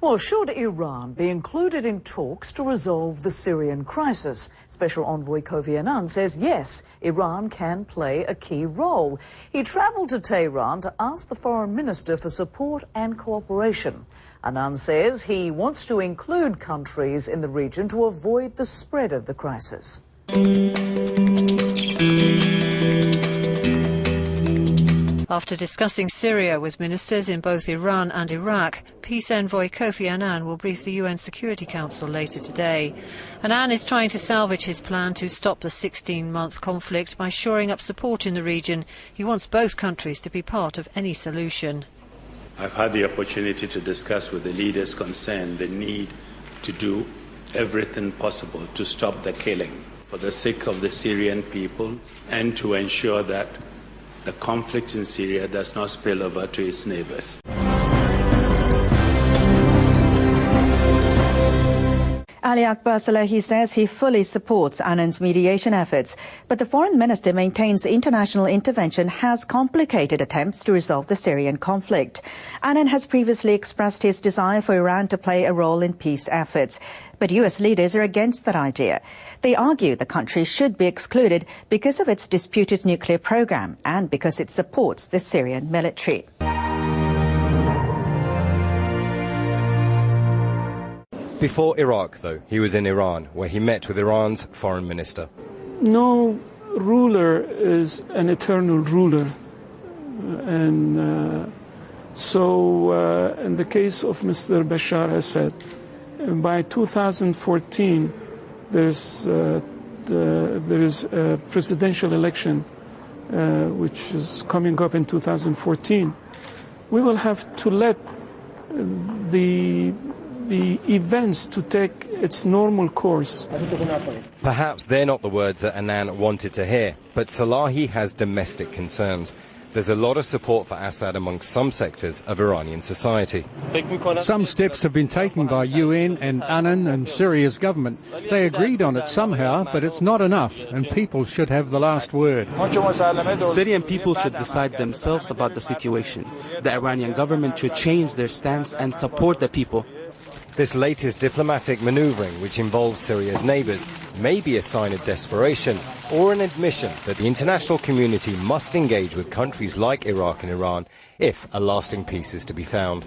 Well, should Iran be included in talks to resolve the Syrian crisis? Special Envoy Kofi Annan says yes, Iran can play a key role. He travelled to Tehran to ask the foreign minister for support and cooperation. Annan says he wants to include countries in the region to avoid the spread of the crisis. After discussing Syria with ministers in both Iran and Iraq, Peace Envoy Kofi Annan will brief the UN Security Council later today. Annan is trying to salvage his plan to stop the 16-month conflict by shoring up support in the region. He wants both countries to be part of any solution. I've had the opportunity to discuss with the leaders concerned the need to do everything possible to stop the killing for the sake of the Syrian people and to ensure that the conflict in Syria does not spill over to its neighbors. Ali Akbar Salehi says he fully supports Annan's mediation efforts, but the foreign minister maintains international intervention has complicated attempts to resolve the Syrian conflict. Annan has previously expressed his desire for Iran to play a role in peace efforts, but US leaders are against that idea. They argue the country should be excluded because of its disputed nuclear program and because it supports the Syrian military. Before Iraq, though, he was in Iran, where he met with Iran's foreign minister. No ruler is an eternal ruler. So in the case of Mr. Bashar Assad, by 2014, there is a presidential election, which is coming up in 2014. We will have to let the events to take its normal course. Perhaps they're not the words that Annan wanted to hear, but Salehi has domestic concerns. There's a lot of support for Assad amongst some sectors of Iranian society. Some steps have been taken by UN and Annan and Syria's government. They agreed on it somehow, but it's not enough, and people should have the last word. Syrian people should decide themselves about the situation. The Iranian government should change their stance and support the people. This latest diplomatic maneuvering, which involves Syria's neighbours, may be a sign of desperation or an admission that the international community must engage with countries like Iraq and Iran if a lasting peace is to be found.